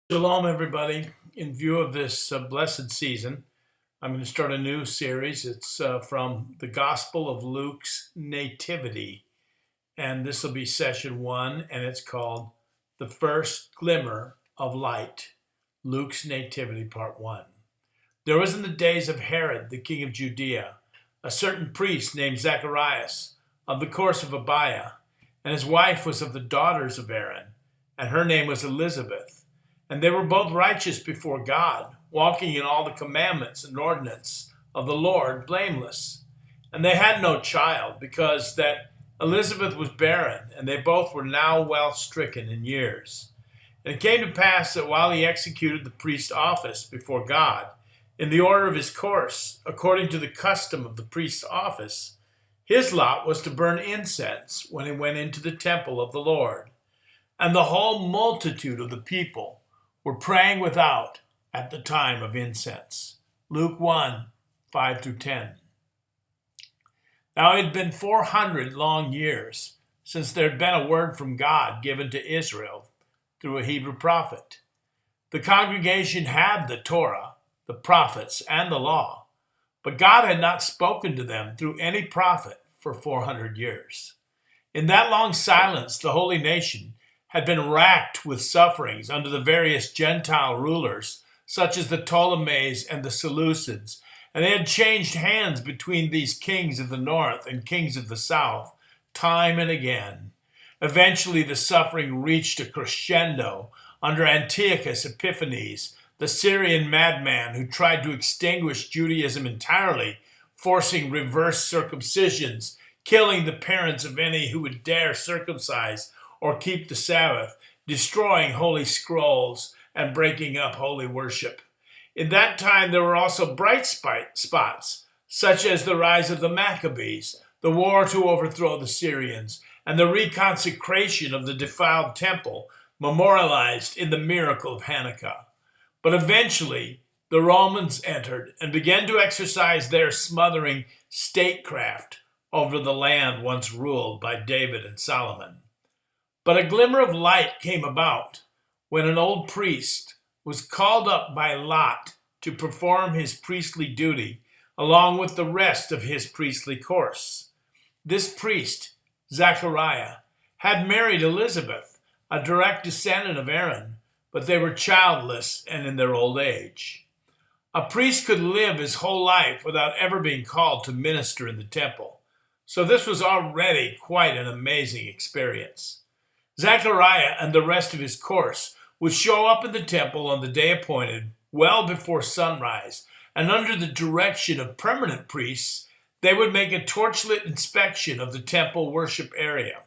Shalom, everybody. In view of this blessed season, I'm going to start a new series. It's from the Gospel of Luke's Nativity. And this will be session 1, and it's called The First Glimmer of Light. Luke's Nativity, Part 1. There was in the days of Herod, the king of Judea, a certain priest named Zacharias of the course of Abiah, and his wife was of the daughters of Aaron, and her name was Elizabeth. And they were both righteous before God, walking in all the commandments and ordinance of the Lord blameless. And they had no child, because that Elizabeth was barren, and they both were now well stricken in years. And it came to pass that while he executed the priest's office before God, in the order of his course, according to the custom of the priest's office, his lot was to burn incense when he went into the temple of the Lord. And the whole multitude of the people were praying without at the time of incense. Luke 1, 5 through 10. Now it had been 400 long years since there had been a word from God given to Israel through a Hebrew prophet. The congregation had the Torah, the prophets, and the law, but God had not spoken to them through any prophet for 400 years. In that long silence, the holy nation had been racked with sufferings under the various Gentile rulers, such as the Ptolemies and the Seleucids, and they had changed hands between these kings of the north and kings of the south, time and again. Eventually, the suffering reached a crescendo under Antiochus Epiphanes, the Syrian madman who tried to extinguish Judaism entirely, forcing reverse circumcisions, killing the parents of any who would dare circumcise or keep the Sabbath, destroying holy scrolls, and breaking up holy worship. In that time there were also bright spots, such as the rise of the Maccabees, the war to overthrow the Syrians, and the reconsecration of the defiled temple, memorialized in the miracle of Hanukkah. But eventually the Romans entered and began to exercise their smothering statecraft over the land once ruled by David and Solomon. But a glimmer of light came about when an old priest was called up by lot to perform his priestly duty along with the rest of his priestly course. This priest, Zachariah, had married Elizabeth, a direct descendant of Aaron, but they were childless and in their old age. A priest could live his whole life without ever being called to minister in the temple, so this was already quite an amazing experience. Zechariah and the rest of his course would show up in the temple on the day appointed, well before sunrise, and under the direction of permanent priests, they would make a torchlit inspection of the temple worship area.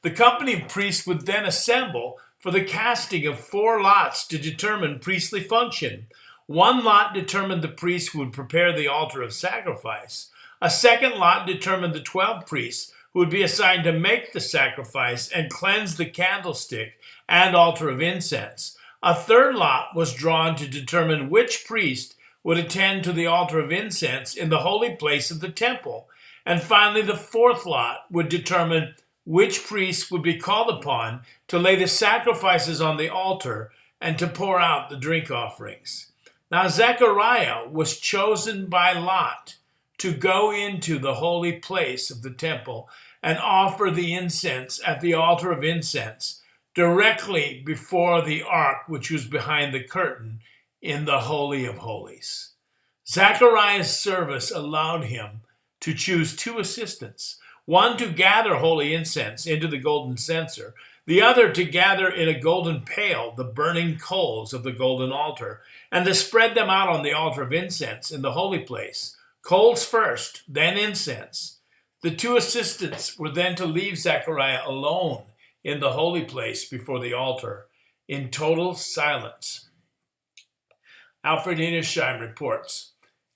The company of priests would then assemble for the casting of 4 lots to determine priestly function. One lot determined the priest who would prepare the altar of sacrifice. A second lot determined the 12 priests who would be assigned to make the sacrifice and cleanse the candlestick and altar of incense. A third lot was drawn to determine which priest would attend to the altar of incense in the holy place of the temple. And finally, the fourth lot would determine which priest would be called upon to lay the sacrifices on the altar and to pour out the drink offerings. Now, Zechariah was chosen by lot to go into the holy place of the temple and offer the incense at the altar of incense directly before the ark, which was behind the curtain in the Holy of Holies. Zechariah's service allowed him to choose 2 assistants, one to gather holy incense into the golden censer, the other to gather in a golden pail the burning coals of the golden altar, and to spread them out on the altar of incense in the holy place. Coals first, then incense. The 2 assistants were then to leave Zechariah alone in the holy place before the altar, in total silence. Alfred Hinischheim reports,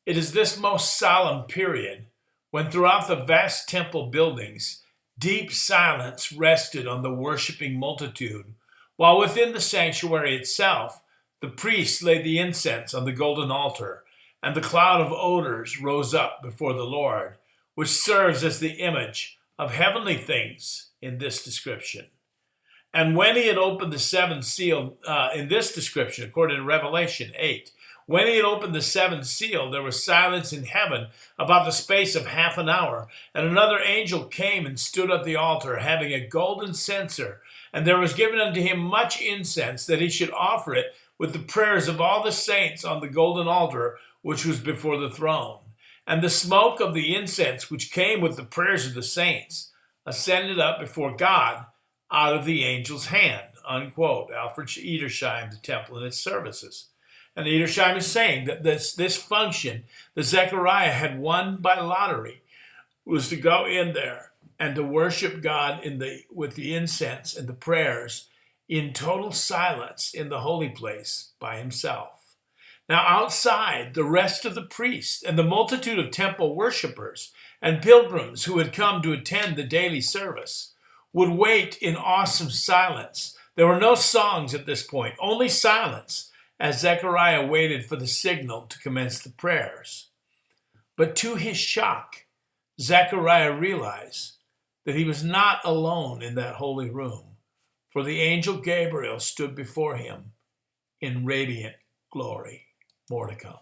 "It is this most solemn period when throughout the vast temple buildings, deep silence rested on the worshiping multitude, while within the sanctuary itself, the priests laid the incense on the golden altar, and the cloud of odors rose up before the Lord, which serves as the image of heavenly things in this description. And when he had opened the seventh seal, in this description, according to Revelation 8, when he had opened the seventh seal, there was silence in heaven about the space of half an hour. And another angel came and stood at the altar, having a golden censer. And there was given unto him much incense, that he should offer it with the prayers of all the saints on the golden altar, which was before the throne. And the smoke of the incense, which came with the prayers of the saints, ascended up before God out of the angel's hand. Unquote. Alfred Edersheim, The Temple and its Services. And Edersheim is saying that this function that Zechariah had won by lottery was to go in there and to worship God with the incense and the prayers in total silence in the holy place by himself. Now outside, the rest of the priests and the multitude of temple worshipers and pilgrims who had come to attend the daily service would wait in awesome silence. There were no songs at this point, only silence, as Zechariah waited for the signal to commence the prayers. But to his shock, Zechariah realized that he was not alone in that holy room, for the angel Gabriel stood before him in radiant glory. More to come.